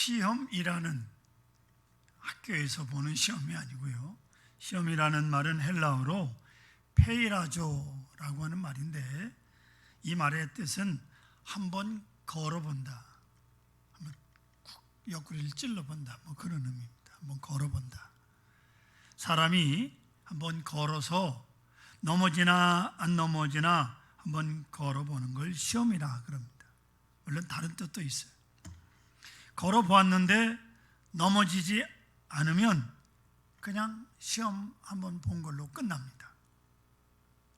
시험이라는 학교에서 보는 시험이 아니고요. 시험이라는 말은 헬라어로 페이라조라고 하는 말인데, 이 말의 뜻은 한번 걸어본다, 한번 옆구리를 찔러본다, 그런 의미입니다. 한번 걸어본다. 사람이 한번 걸어서 넘어지나 안 넘어지나 한번 걸어보는 걸 시험이라 그럽니다. 물론 다른 뜻도 있어요. 걸어보았는데 넘어지지 않으면 그냥 시험 한번 본 걸로 끝납니다.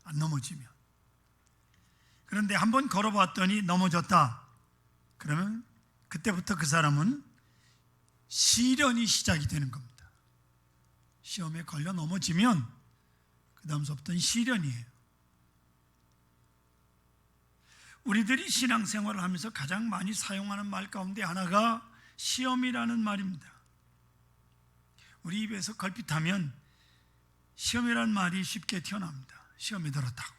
안 넘어지면. 그런데 한번 걸어봤더니 넘어졌다. 그러면 그때부터 그 사람은 시련이 시작이 되는 겁니다. 시험에 걸려 넘어지면 그 다음서부터는 시련이에요. 우리들이 신앙생활을 하면서 가장 많이 사용하는 말 가운데 하나가 시험이라는 말입니다. 우리 입에서 걸핏하면 시험이라는 말이 쉽게 튀어나옵니다. 시험에 들었다고.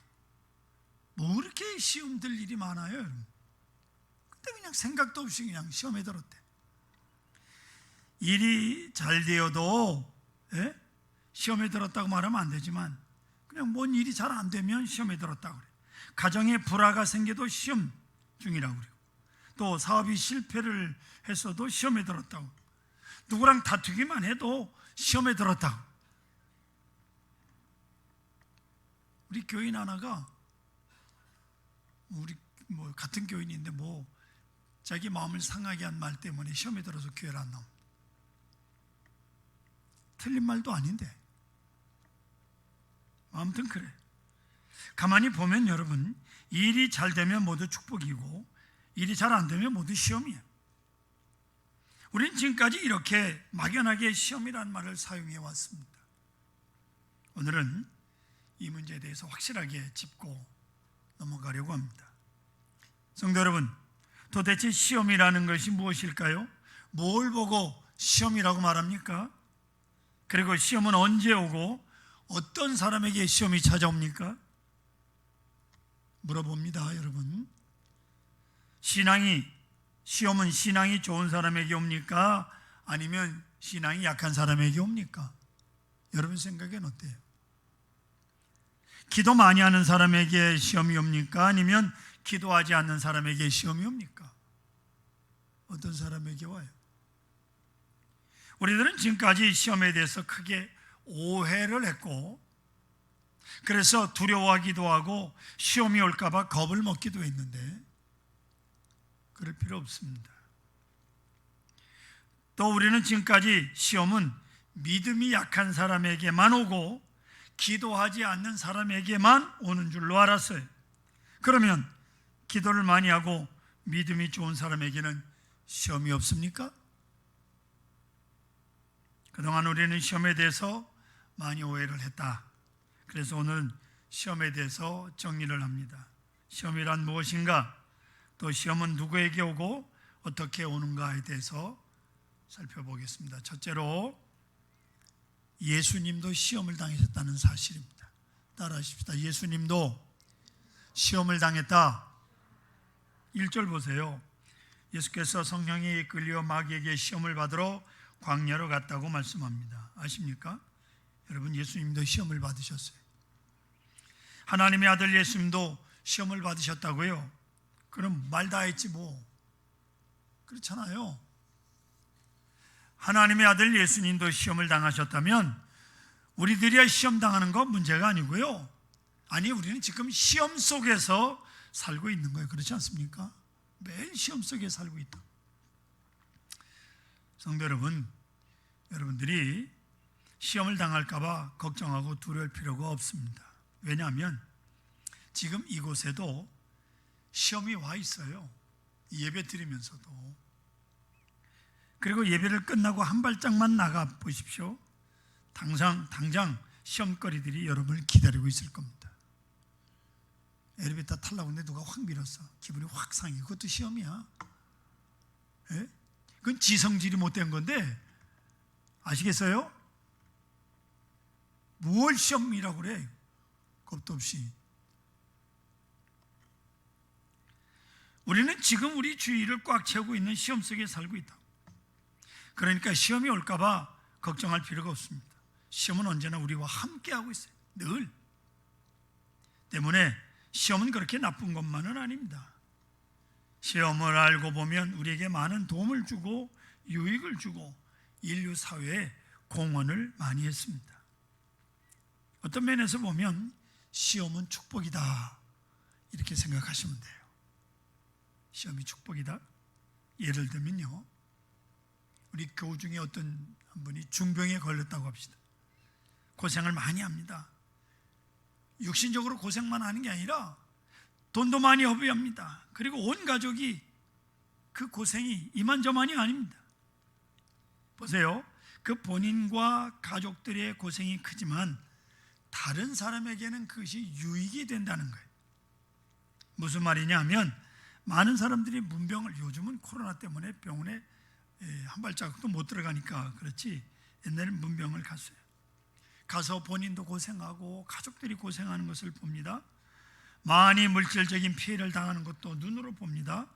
뭐 그렇게 시험 들 일이 많아요, 여러분. 근데 그냥 생각도 없이 그냥 시험에 들었대. 일이 잘 되어도 시험에 들었다고 말하면 안 되지만, 그냥 뭔 일이 잘 안 되면 시험에 들었다고 그래. 가정에 불화가 생겨도 시험 중이라고 그래요. 또 사업이 실패를 했어도 시험에 들었다고. 누구랑 다투기만 해도 시험에 들었다고. 우리 교인 하나가, 우리 같은 교인인데 자기 마음을 상하게 한 말 때문에 시험에 들어서 교회를 안 나옵니다. 틀린 말도 아닌데 아무튼 그래. 가만히 보면 여러분, 일이 잘 되면 모두 축복이고 일이 잘 안 되면 모두 시험이에요. 우리는 지금까지 이렇게 막연하게 시험이라는 말을 사용해 왔습니다. 오늘은 이 문제에 대해서 확실하게 짚고 넘어가려고 합니다. 성도 여러분, 도대체 시험이라는 것이 무엇일까요? 뭘 보고 시험이라고 말합니까? 그리고 시험은 언제 오고 어떤 사람에게 시험이 찾아옵니까? 물어봅니다, 여러분. 시험은 신앙이 좋은 사람에게 옵니까? 아니면 신앙이 약한 사람에게 옵니까? 여러분 생각엔 어때요? 기도 많이 하는 사람에게 시험이 옵니까? 아니면 기도하지 않는 사람에게 시험이 옵니까? 어떤 사람에게 와요? 우리들은 지금까지 시험에 대해서 크게 오해를 했고, 그래서 두려워하기도 하고 시험이 올까 봐 겁을 먹기도 했는데, 그럴 필요 없습니다. 또 우리는 지금까지 시험은 믿음이 약한 사람에게만 오고 기도하지 않는 사람에게만 오는 줄로 알았어요. 그러면 기도를 많이 하고 믿음이 좋은 사람에게는 시험이 없습니까? 그동안 우리는 시험에 대해서 많이 오해를 했다. 그래서 오늘은 시험에 대해서 정리를 합니다. 시험이란 무엇인가? 또 시험은 누구에게 오고 어떻게 오는가에 대해서 살펴보겠습니다. 첫째로, 예수님도 시험을 당하셨다는 사실입니다. 따라하십시다. 예수님도 시험을 당했다. 1절 보세요. 예수께서 성령에 이끌려 마귀에게 시험을 받으러 광야로 갔다고 말씀합니다. 아십니까? 여러분, 예수님도 시험을 받으셨어요. 하나님의 아들 예수님도 시험을 받으셨다고요? 그럼 말 다 했지 뭐. 그렇잖아요. 하나님의 아들 예수님도 시험을 당하셨다면 우리들이 시험 당하는 건 문제가 아니고요. 아니, 우리는 지금 시험 속에서 살고 있는 거예요. 그렇지 않습니까? 매일 시험 속에 살고 있다. 성도 여러분, 여러분들이 시험을 당할까 봐 걱정하고 두려울 필요가 없습니다. 왜냐하면 지금 이곳에도 시험이 와 있어요. 예배 드리면서도. 그리고 예배를 끝나고 한 발짝만 나가 보십시오. 당장 시험거리들이 여러분을 기다리고 있을 겁니다. 엘리베이터 타려고 했는데 누가 확 밀었어. 기분이 확 상해. 그것도 시험이야. 예? 그건 지성질이 못된 건데, 아시겠어요? 뭘 시험이라고 그래? 겁도 없이. 우리는 지금 우리 주위를 꽉 채우고 있는 시험 속에 살고 있다. 그러니까 시험이 올까봐 걱정할 필요가 없습니다. 시험은 언제나 우리와 함께하고 있어요. 늘. 때문에 시험은 그렇게 나쁜 것만은 아닙니다. 시험을 알고 보면 우리에게 많은 도움을 주고 유익을 주고 인류 사회에 공헌을 많이 했습니다. 어떤 면에서 보면 시험은 축복이다, 이렇게 생각하시면 돼요. 시험이 축복이다. 예를 들면요, 우리 교우 중에 어떤 한 분이 중병에 걸렸다고 합시다. 고생을 많이 합니다. 육신적으로 고생만 하는 게 아니라 돈도 많이 허비합니다. 그리고 온 가족이 그 고생이 이만저만이 아닙니다. 보세요. 그 본인과 가족들의 고생이 크지만 다른 사람에게는 그것이 유익이 된다는 거예요. 무슨 말이냐 하면, 많은 사람들이 문병을, 요즘은 코로나 때문에 병원에 한 발자국도 못 들어가니까 그렇지, 옛날에는 문병을 갔어요. 가서 본인도 고생하고 가족들이 고생하는 것을 봅니다. 많이 물질적인 피해를 당하는 것도 눈으로 봅니다.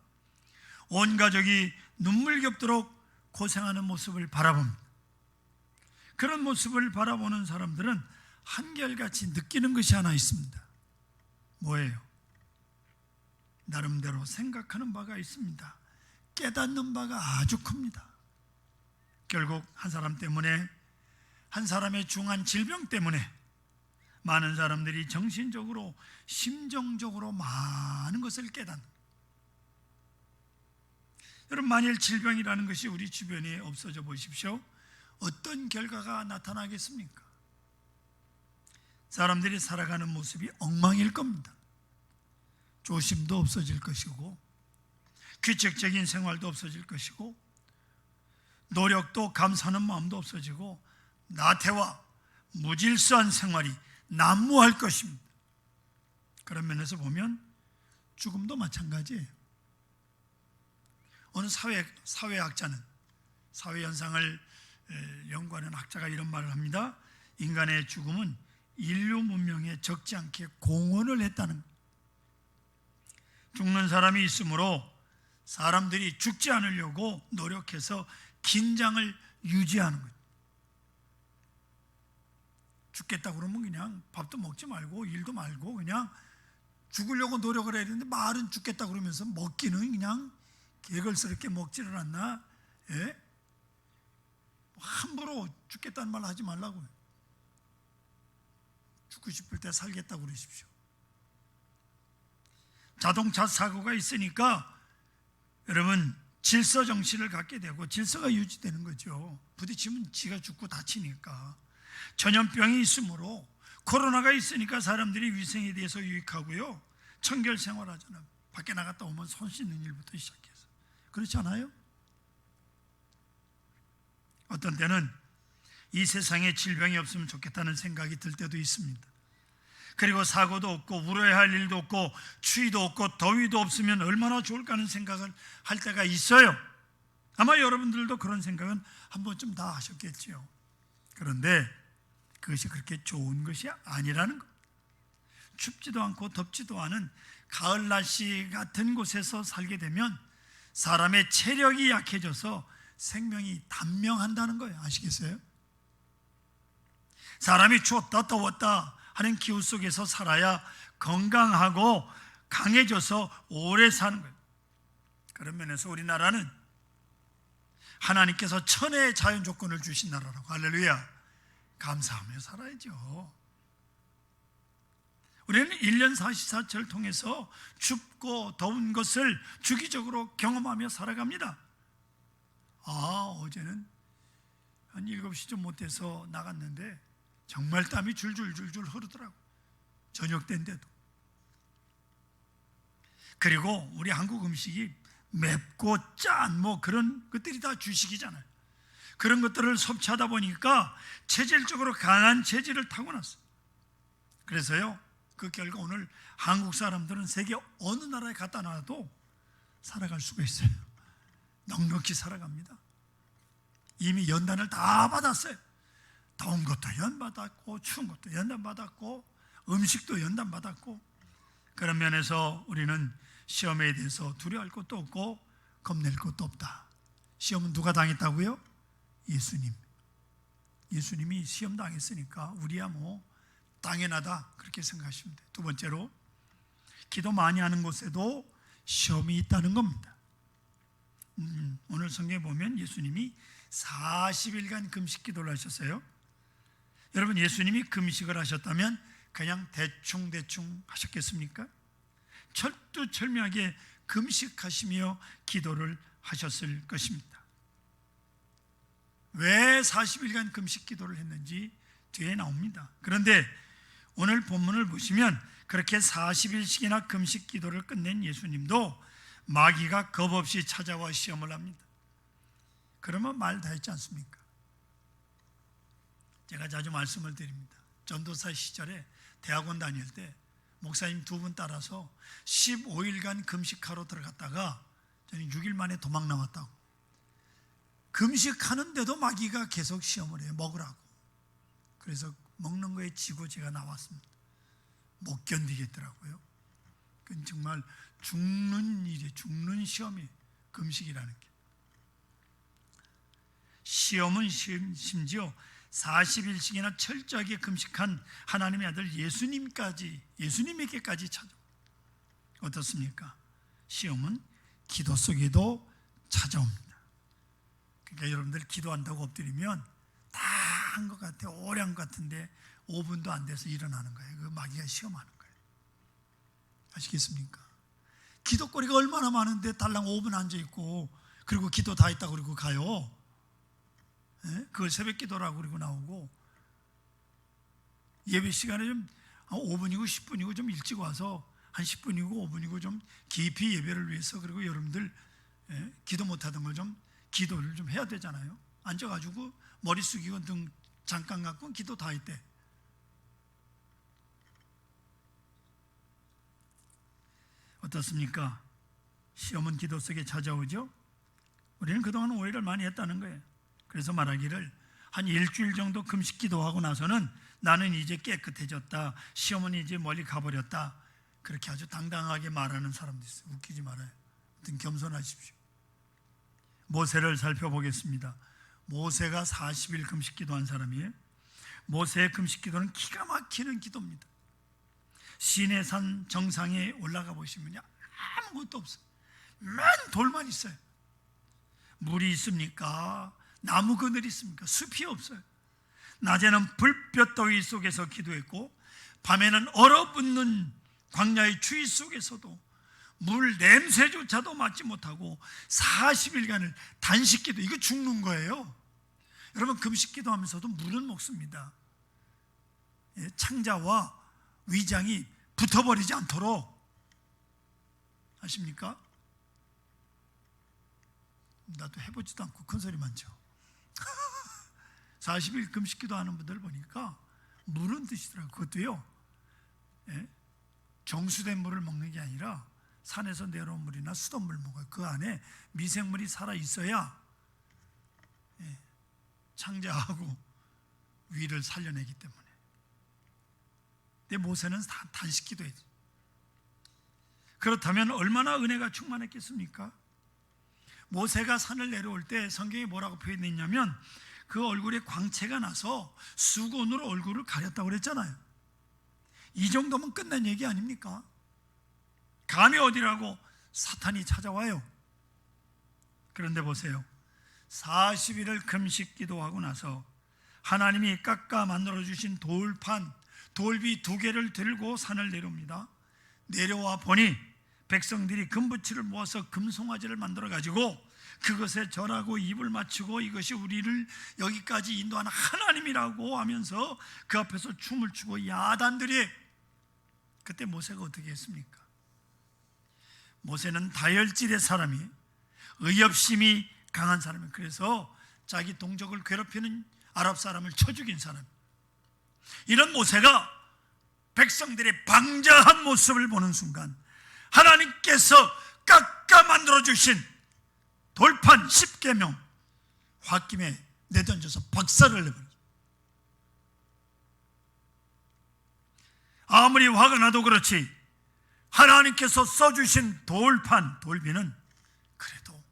온 가족이 눈물겹도록 고생하는 모습을 바라봅니다. 그런 모습을 바라보는 사람들은 한결같이 느끼는 것이 하나 있습니다. 뭐예요? 나름대로 생각하는 바가 있습니다. 깨닫는 바가 아주 큽니다. 결국 한 사람 때문에, 한 사람의 중한 질병 때문에 많은 사람들이 정신적으로, 심정적으로 많은 것을 깨닫는. 여러분, 만일 질병이라는 것이 우리 주변에 없어져 보십시오. 어떤 결과가 나타나겠습니까? 사람들이 살아가는 모습이 엉망일 겁니다. 조심도 없어질 것이고, 규칙적인 생활도 없어질 것이고, 노력도 감사하는 마음도 없어지고, 나태와 무질서한 생활이 난무할 것입니다. 그런 면에서 보면 죽음도 마찬가지예요. 어느 사회학자는, 사회현상을 연구하는 학자가 이런 말을 합니다. 인간의 죽음은 인류 문명에 적지 않게 공헌을 했다는 거예요. 죽는 사람이 있으므로 사람들이 죽지 않으려고 노력해서 긴장을 유지하는 거예요. 죽겠다 그러면 그냥 밥도 먹지 말고 일도 말고 그냥 죽으려고 노력을 해야 되는데, 말은 죽겠다 그러면서 먹기는 그냥 개걸스럽게 먹지를 않나? 예? 함부로 죽겠다는 말 하지 말라고요. 죽고 싶을 때 살겠다고 그러십시오. 자동차 사고가 있으니까 여러분 질서 정신을 갖게 되고 질서가 유지되는 거죠. 부딪히면 지가 죽고 다치니까. 전염병이 있으므로, 코로나가 있으니까 사람들이 위생에 대해서 유익하고요, 청결 생활하잖아요. 밖에 나갔다 오면 손 씻는 일부터 시작해서. 그렇지 않아요? 어떤 때는 이 세상에 질병이 없으면 좋겠다는 생각이 들 때도 있습니다. 그리고 사고도 없고 울어야 할 일도 없고 추위도 없고 더위도 없으면 얼마나 좋을까 하는 생각을 할 때가 있어요. 아마 여러분들도 그런 생각은 한 번쯤 다 하셨겠지요. 그런데 그것이 그렇게 좋은 것이 아니라는 것. 춥지도 않고 덥지도 않은 가을 날씨 같은 곳에서 살게 되면 사람의 체력이 약해져서 생명이 단명한다는 거예요. 아시겠어요? 사람이 추웠다 더웠다 하는 기후 속에서 살아야 건강하고 강해져서 오래 사는 거예요. 그런 면에서 우리나라는 하나님께서 천혜의 자연 조건을 주신 나라라고, 할렐루야, 감사하며 살아야죠. 우리는 1년 44철 통해서 춥고 더운 것을 주기적으로 경험하며 살아갑니다. 어제는 한 7시쯤 못해서 나갔는데 정말 땀이 줄줄줄줄 흐르더라고요. 저녁 때인데도. 그리고 우리 한국 음식이 맵고 짠 그런 것들이 다 주식이잖아요. 그런 것들을 섭취하다 보니까 체질적으로 강한 체질을 타고났어요. 그래서요, 그 결과 오늘 한국 사람들은 세계 어느 나라에 갖다 놔도 살아갈 수가 있어요. 넉넉히 살아갑니다. 이미 연단을 다 받았어요. 더운 것도 연받았고 추운 것도 연단받았고 음식도 연단받았고. 그런 면에서 우리는 시험에 대해서 두려워할 것도 없고 겁낼 것도 없다. 시험은 누가 당했다고요? 예수님이 시험 당했으니까 우리야 뭐 당연하다 그렇게 생각하시면 돼요. 두 번째로 기도 많이 하는 곳에도 시험이 있다는 겁니다. 오늘 성경에 보면 예수님이 40일간 금식 기도를 하셨어요. 여러분, 예수님이 금식을 하셨다면 그냥 대충 하셨겠습니까? 철두철미하게 금식하시며 기도를 하셨을 것입니다. 왜 40일간 금식 기도를 했는지 뒤에 나옵니다. 그런데 오늘 본문을 보시면 그렇게 40일씩이나 금식 기도를 끝낸 예수님도 마귀가 겁없이 찾아와 시험을 합니다. 그러면 말 다 했지 않습니까? 제가 자주 말씀을 드립니다. 전도사 시절에 대학원 다닐 때 목사님 2분 따라서 15일간 금식하러 들어갔다가 저는 6일 만에 도망 나왔다고. 금식하는데도 마귀가 계속 시험을 해요. 먹으라고. 그래서 먹는 거에 지고 제가 나왔습니다. 못 견디겠더라고요. 그건 정말 죽는 일이에요. 죽는 시험이에요. 금식이라는 게. 시험은 심지어 40일씩이나 철저하게 금식한 하나님의 아들 예수님에게까지 찾아옵니다. 어떻습니까? 시험은 기도 속에도 찾아옵니다. 그러니까 여러분들 기도한다고 엎드리면 다 한 것 같아요. 오래 한 것 같은데 5분도 안 돼서 일어나는 거예요. 그 마귀가 시험하는 거예요. 아시겠습니까? 기도거리가 얼마나 많은데 달랑 5분 앉아있고 그리고 기도 다 했다고 그러고 가요. 그걸 새벽 기도라고 그러고 나오고, 예배 시간에 좀 5분이고 10분이고 좀 일찍 와서 한 10분이고 5분이고 좀 깊이 예배를 위해서, 그리고 여러분들 기도 못하던 걸 좀 기도를 좀 해야 되잖아요. 앉아가지고 머리 숙이고 등 잠깐 갖고 기도 다 했대. 어떻습니까? 시험은 기도 속에 찾아오죠. 우리는 그동안 오해를 많이 했다는 거예요. 그래서 말하기를 한 일주일 정도 금식 기도하고 나서는 나는 이제 깨끗해졌다, 시험은 이제 멀리 가버렸다, 그렇게 아주 당당하게 말하는 사람도 있어요. 웃기지 말아요. 아무튼 겸손하십시오. 모세를 살펴보겠습니다. 모세가 40일 금식 기도한 사람이에요. 모세의 금식 기도는 기가 막히는 기도입니다. 시내산 정상에 올라가 보시면 아무것도 없어요. 맨 돌만 있어요. 물이 있습니까? 나무 그늘이 있습니까? 숲이 없어요. 낮에는 불볕 더위 속에서 기도했고, 밤에는 얼어붙는 광야의 추위 속에서도 물 냄새조차도 맡지 못하고 40일간을 단식기도, 이거 죽는 거예요. 여러분, 금식기도 하면서도 물은 먹습니다. 창자와 위장이 붙어버리지 않도록. 아십니까? 나도 해보지도 않고 큰 소리만 쳐. 40일 금식기도 하는 분들 보니까 물은 드시더라고요. 그것도요, 정수된 물을 먹는 게 아니라 산에서 내려온 물이나 수돗물 먹어요. 그 안에 미생물이 살아있어야 창자하고 위를 살려내기 때문에. 근데 모세는 단식기도 했죠. 그렇다면 얼마나 은혜가 충만했겠습니까? 모세가 산을 내려올 때 성경에 뭐라고 표현했냐면, 그 얼굴에 광채가 나서 수건으로 얼굴을 가렸다고 그랬잖아요. 이 정도면 끝난 얘기 아닙니까? 감히 어디라고 사탄이 찾아와요. 그런데 보세요. 40일을 금식 기도하고 나서 하나님이 깎아 만들어주신 돌비 2개를 들고 산을 내려옵니다. 내려와 보니 백성들이 금붙이를 모아서 금송아지를 만들어 가지고 그것에 절하고 입을 맞추고 이것이 우리를 여기까지 인도하는 하나님이라고 하면서 그 앞에서 춤을 추고, 야단들이. 그때 모세가 어떻게 했습니까? 모세는 다혈질의 사람이, 의협심이 강한 사람이에요. 그래서 자기 동족을 괴롭히는 아랍 사람을 쳐 죽인 사람. 이런 모세가 백성들의 방자한 모습을 보는 순간 하나님께서 깎아 만들어주신 돌판 10계명 홧김에 내던져서 박살을 내버렸어요. 아무리 화가 나도 그렇지 하나님께서 써주신 돌비는 그래도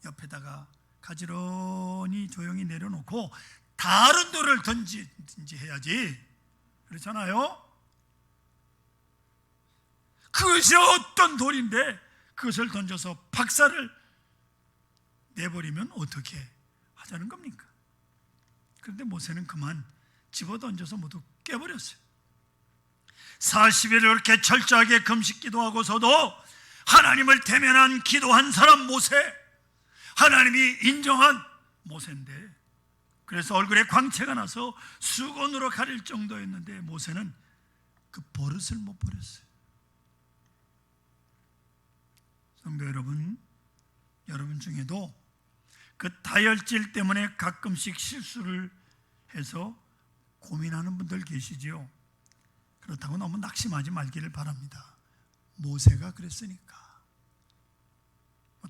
옆에다가 가지런히 조용히 내려놓고 다른 돌을 던지든지 해야지. 그렇잖아요? 그것이 어떤 돌인데 그것을 던져서 박살을 내버리면 어떻게 하자는 겁니까? 그런데 모세는 그만 집어던져서 모두 깨버렸어요. 40일을 그렇게 철저하게 금식 기도하고서도 하나님을 대면한 기도한 사람 모세, 하나님이 인정한 모세인데, 그래서 얼굴에 광채가 나서 수건으로 가릴 정도였는데 모세는 그 버릇을 못 버렸어요. 성도 여러분, 여러분 중에도 그 다혈질 때문에 가끔씩 실수를 해서 고민하는 분들 계시지요. 그렇다고 너무 낙심하지 말기를 바랍니다. 모세가 그랬으니까.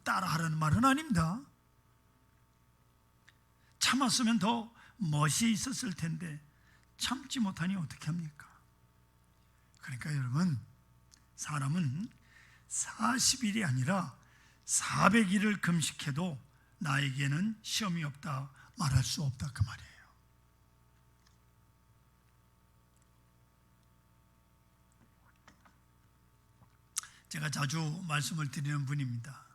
따라하라는 말은 아닙니다. 참았으면 더 멋이 있었을 텐데 참지 못하니 어떻게 합니까? 그러니까 여러분, 사람은 40일이 아니라 400일을 금식해도 나에게는 시험이 없다 말할 수 없다, 그 말이에요. 제가 자주 말씀을 드리는 분입니다.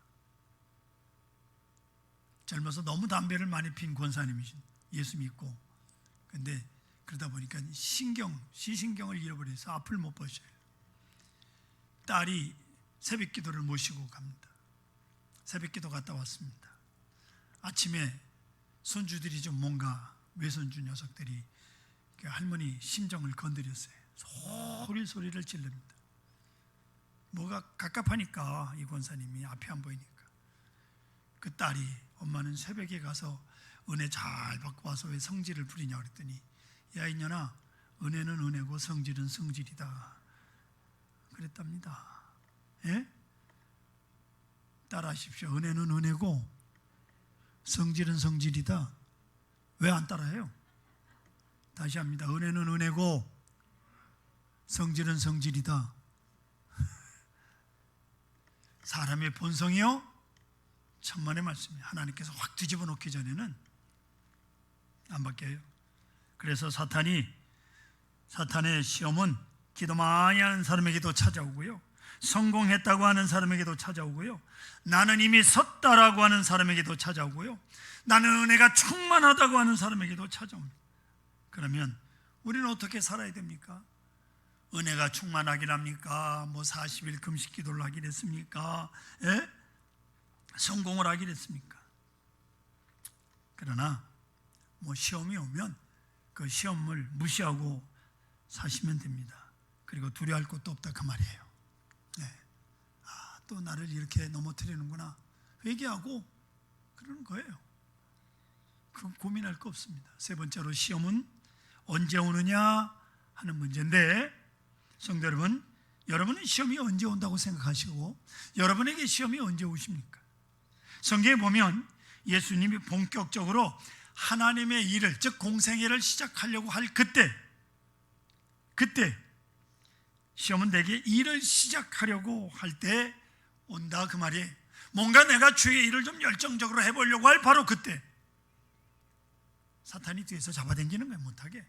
젊어서 너무 담배를 많이 핀 권사님이신, 예수 믿고, 근데 그러다 보니까 시신경을 잃어버려서 앞을 못 보셔요. 딸이 새벽 기도를 모시고 갑니다. 새벽 기도 갔다 왔습니다. 아침에 손주들이 좀 뭔가, 외손주 녀석들이 할머니 심정을 건드렸어요. 소리를 지릅니다. 뭐가 갑갑하니까, 이 권사님이 앞이 안 보이니까. 그 딸이, 엄마는 새벽에 가서 은혜 잘 받고 와서 왜 성질을 부리냐 그랬더니, 야 이년아, 은혜는 은혜고 성질은 성질이다 그랬답니다. 예? 따라하십시오. 은혜는 은혜고 성질은 성질이다. 왜 안 따라해요? 다시 합니다. 은혜는 은혜고 성질은 성질이다. 사람의 본성이요, 천만의 말씀이에요. 하나님께서 확 뒤집어 놓기 전에는 안 바뀌어요. 그래서 사탄의 시험은 기도 많이 하는 사람에게도 찾아오고요, 성공했다고 하는 사람에게도 찾아오고요, 나는 이미 섰다라고 하는 사람에게도 찾아오고요, 나는 은혜가 충만하다고 하는 사람에게도 찾아옵니다. 그러면 우리는 어떻게 살아야 됩니까? 은혜가 충만하긴 합니까? 뭐 40일 금식 기도를 하긴 했습니까? 예? 성공을 하긴 했습니까? 그러나 뭐 시험이 오면 그 시험을 무시하고 사시면 됩니다. 그리고 두려워할 것도 없다, 그 말이에요. 네. 또 나를 이렇게 넘어뜨리는구나 회개하고 그러는 거예요. 그럼 고민할 거 없습니다. 세 번째로, 시험은 언제 오느냐 하는 문제인데, 성도 여러분, 여러분은 시험이 언제 온다고 생각하시고 여러분에게 시험이 언제 오십니까? 성경에 보면 예수님이 본격적으로 하나님의 일을, 즉 공생애를 시작하려고 할 그때 시험은 내게 일을 시작하려고 할 때 온다, 그 말이에요. 뭔가 내가 주의 일을 좀 열정적으로 해보려고 할 바로 그때 사탄이 뒤에서 잡아당기는 거예요, 못하게.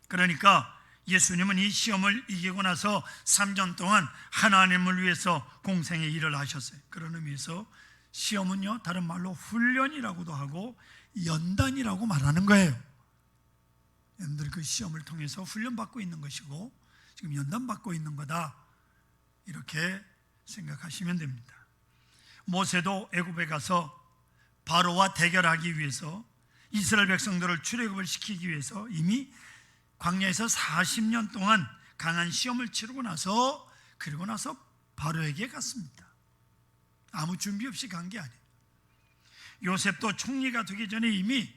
그러니까 예수님은 이 시험을 이기고 나서 3년 동안 하나님을 위해서 공생의 일을 하셨어요. 그런 의미에서 시험은요, 다른 말로 훈련이라고도 하고 연단이라고 말하는 거예요. 여러분들 그 시험을 통해서 훈련받고 있는 것이고 지금 연단받고 있는 거다, 이렇게 생각하시면 됩니다. 모세도 애굽에 가서 바로와 대결하기 위해서, 이스라엘 백성들을 출애굽을 시키기 위해서 이미 광야에서 40년 동안 강한 시험을 치르고 나서, 그리고 나서 바로에게 갔습니다. 아무 준비 없이 간 게 아니에요. 요셉도 총리가 되기 전에 이미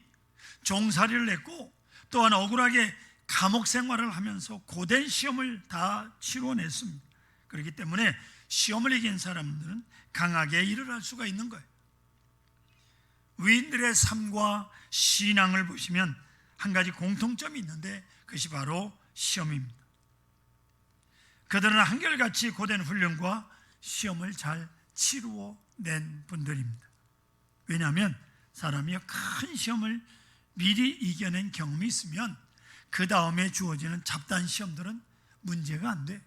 종살이를 했고, 또한 억울하게 감옥 생활을 하면서 고된 시험을 다 치러냈습니다. 그렇기 때문에 시험을 이긴 사람들은 강하게 일을 할 수가 있는 거예요. 위인들의 삶과 신앙을 보시면 한 가지 공통점이 있는데, 그것이 바로 시험입니다. 그들은 한결같이 고된 훈련과 시험을 잘 치루어 낸 분들입니다. 왜냐하면 사람이 큰 시험을 미리 이겨낸 경험이 있으면 그 다음에 주어지는 잡다한 시험들은 문제가 안 돼.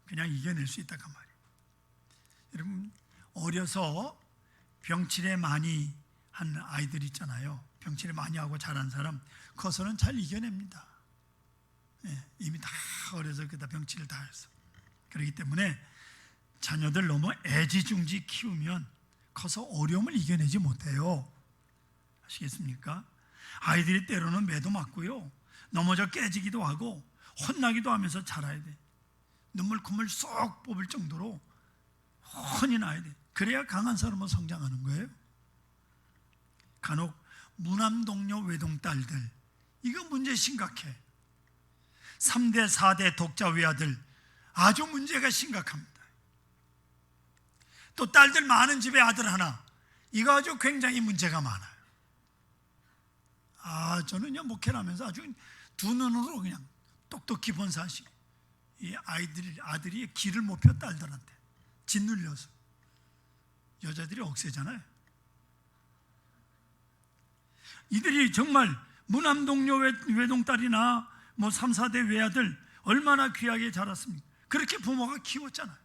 그냥 이겨낼 수 있다 그 말이에요. 여러분, 어려서 병치레 많이 한 아이들 있잖아요. 병치레 많이 하고 자란 사람 커서는 잘 이겨냅니다. 이미 다 어려서 그다 병치를 다 해서. 그렇기 때문에 자녀들 너무 애지중지 키우면 커서 어려움을 이겨내지 못해요. 아시겠습니까? 아이들이 때로는 매도 맞고요, 넘어져 깨지기도 하고 혼나기도 하면서 자라야 돼. 눈물 콧물 쏙 뽑을 정도로 혼이 나야 돼. 그래야 강한 사람은 성장하는 거예요. 간혹 무남동녀 외동딸들, 이거 문제 심각해. 3대 4대 독자 외아들 아주 문제가 심각합니다. 또 딸들 많은 집에 아들 하나, 이거 아주 굉장히 문제가 많아요. 저는요, 목회를 하면서 아주 두 눈으로 그냥 똑똑히 본 사실, 이 아들이 길을 못 펴 딸들한테 짓눌려서. 여자들이 억세잖아요. 이들이 정말 무남동녀 외동딸이나 3, 4대 외아들 얼마나 귀하게 자랐습니까? 그렇게 부모가 키웠잖아요.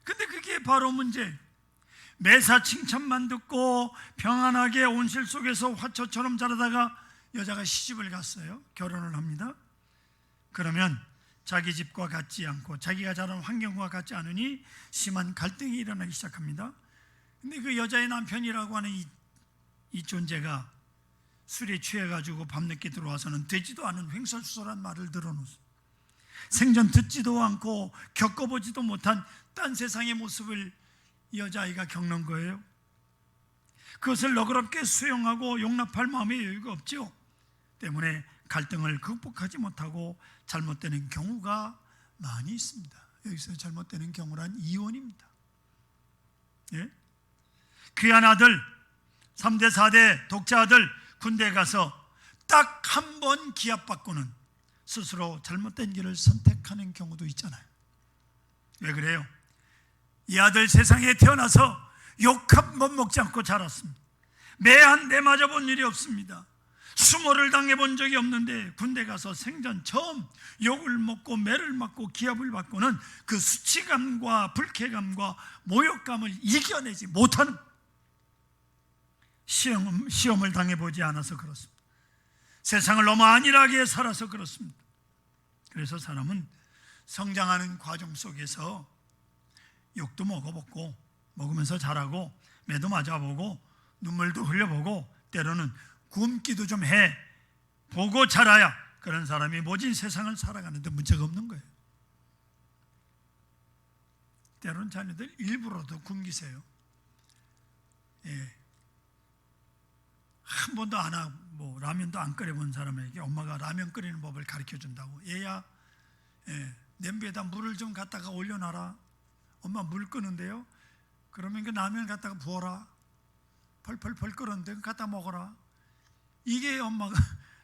근데 그게 바로 문제. 매사 칭찬만 듣고 평안하게 온실 속에서 화초처럼 자라다가 여자가 시집을 갔어요. 결혼을 합니다. 그러면 자기 집과 같지 않고 자기가 자란 환경과 같지 않으니 심한 갈등이 일어나기 시작합니다. 근데 그 여자의 남편이라고 하는 이 존재가 술에 취해가지고 밤늦게 들어와서는 되지도 않은 횡설수설한 말을 들어놓습니다. 생전 듣지도 않고 겪어보지도 못한 딴 세상의 모습을 이 여자아이가 겪는 거예요. 그것을 너그럽게 수용하고 용납할 마음의 여유가 없죠. 때문에 갈등을 극복하지 못하고 잘못되는 경우가 많이 있습니다. 여기서 잘못되는 경우란 이혼입니다. 예? 귀한 아들, 3대 4대 독자 아들 군대에 가서 딱 한 번 기합받고는 스스로 잘못된 길을 선택하는 경우도 있잖아요. 왜 그래요? 이 아들 세상에 태어나서 욕 한 번 먹지 않고 자랐습니다. 매 한 대 맞아본 일이 없습니다. 수모를 당해본 적이 없는데 군대 가서 생전 처음 욕을 먹고 매를 맞고 기합을 받고는 그 수치감과 불쾌감과 모욕감을 이겨내지 못하는, 시험을 당해보지 않아서 그렇습니다. 세상을 너무 안일하게 살아서 그렇습니다. 그래서 사람은 성장하는 과정 속에서 욕도 먹어보고 먹으면서 자라고 매도 맞아보고 눈물도 흘려보고 때로는 굶기도 좀 해보고 자라야 그런 사람이 모진 세상을 살아가는데 문제가 없는 거예요. 때로는 자녀들 일부러도 굶기세요. 한 번도 안 하고 라면도 안 끓여본 사람에게 엄마가 라면 끓이는 법을 가르쳐준다고, 얘야 냄비에다 물을 좀 갖다가 올려놔라, 엄마 물 끄는데요, 그러면 그 라면 갖다가 부어라, 펄펄펄 끓었는데 갖다 먹어라. 이게 엄마가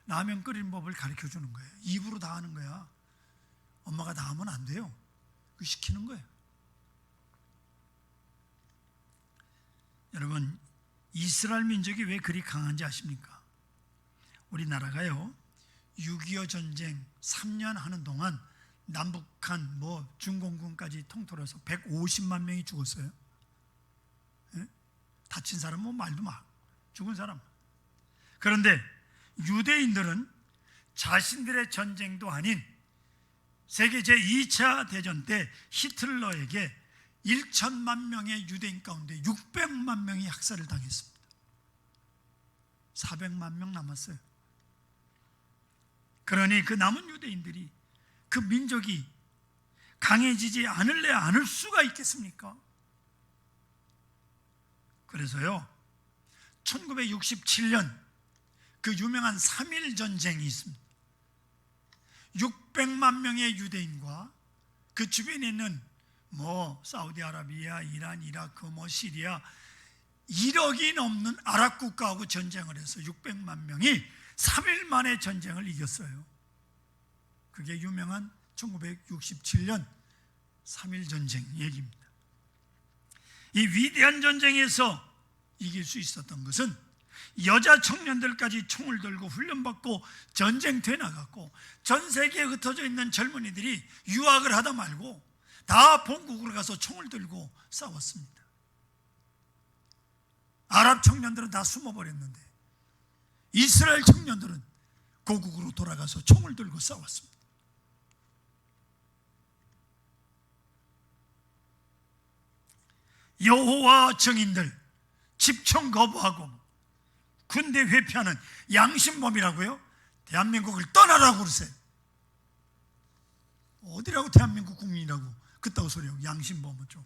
라면 끓이는 법을 가르쳐주는 거예요. 입으로 다 하는 거야. 엄마가 다 하면 안 돼요. 그 시키는 거예요. 여러분, 이스라엘 민족이 왜 그리 강한지 아십니까? 우리나라가요 6.25 전쟁 3년 하는 동안 남북한 중공군까지 통틀어서 150만 명이 죽었어요. 다친 사람은 말도 마, 죽은 사람. 그런데 유대인들은 자신들의 전쟁도 아닌 세계 제2차 대전 때 히틀러에게 1천만 명의 유대인 가운데 600만 명이 학살을 당했습니다. 400만 명 남았어요. 그러니 그 남은 유대인들이, 그 민족이 강해지지 않을래 않을 수가 있겠습니까? 그래서요 1967년 그 유명한 3.1 전쟁이 있습니다. 600만 명의 유대인과 그 주변에 있는 사우디아라비아, 이란, 이라크, 시리아 1억이 넘는 아랍 국가하고 전쟁을 해서 600만 명이 3일 만에 전쟁을 이겼어요. 그게 유명한 1967년 3.1 전쟁 얘기입니다. 이 위대한 전쟁에서 이길 수 있었던 것은 여자 청년들까지 총을 들고 훈련받고 전쟁터에 나갔고 전 세계에 흩어져 있는 젊은이들이 유학을 하다 말고 다 본국으로 가서 총을 들고 싸웠습니다. 아랍 청년들은 다 숨어버렸는데 이스라엘 청년들은 고국으로 돌아가서 총을 들고 싸웠습니다. 여호와 증인들 집총 거부하고 군대 회피하는 양심범이라고요? 대한민국을 떠나라고 그러세요. 어디라고 대한민국 국민이라고 그따구 소리하고 양심범은 좀.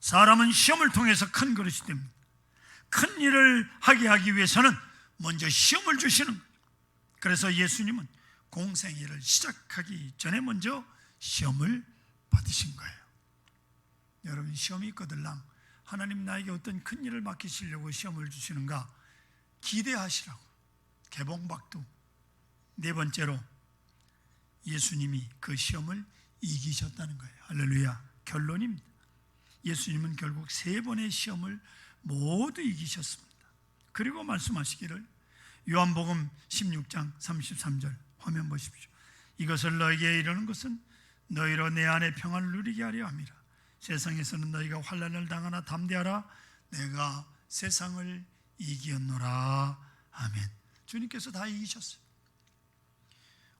사람은 시험을 통해서 큰 그릇이 됩니다. 큰 일을 하게 위해서는 먼저 시험을 주시는 거예요. 그래서 예수님은 공생애를 시작하기 전에 먼저 시험을 받으신 거예요. 여러분, 시험이 있거들랑 하나님 나에게 어떤 큰 일을 맡기시려고 시험을 주시는가 기대하시라고. 개봉박두. 네 번째로 예수님이 그 시험을 이기셨다는 거예요. 할렐루야. 결론입니다. 예수님은 결국 3번의 시험을 모두 이기셨습니다. 그리고 말씀하시기를 요한복음 16장 33절 화면 보십시오. 이것을 너에게 이르는 것은 너희로 내 안에 평안을 누리게 하려 함이라. 세상에서는 너희가 환난을 당하나 담대하라. 내가 세상을 이기었노라. 아멘. 주님께서 다 이기셨어요.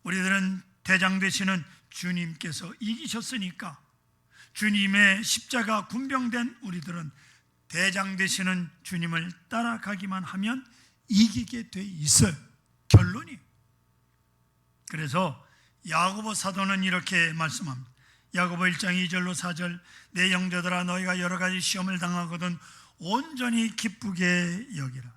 우리들은 대장 되시는 주님께서 이기셨으니까 주님의 십자가 군병된 우리들은 대장 되시는 주님을 따라가기만 하면 이기게 돼 있어요. 결론이. 그래서 야고보 사도는 이렇게 말씀합니다. 야고보 1장 2절로 4절 내 형제들아 너희가 여러 가지 시험을 당하거든 온전히 기쁘게 여기라.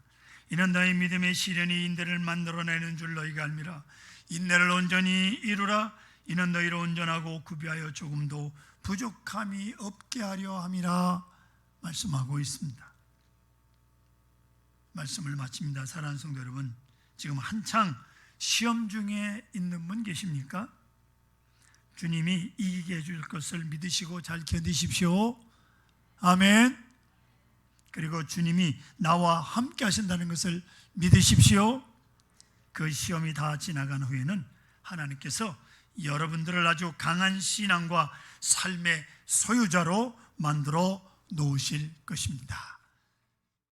이는 너희 믿음의 시련이 인내를 만들어내는 줄 너희가 알미라. 인내를 온전히 이루라. 이는 너희를 온전하고 구비하여 조금도 부족함이 없게 하려 함이라 말씀하고 있습니다. 말씀을 마칩니다. 사랑하는 성도 여러분, 지금 한창 시험 중에 있는 분 계십니까? 주님이 이기게 해줄 것을 믿으시고 잘 견디십시오. 아멘. 그리고 주님이 나와 함께 하신다는 것을 믿으십시오. 그 시험이 다 지나간 후에는 하나님께서 여러분들을 아주 강한 신앙과 삶의 소유자로 만들어 놓으실 것입니다.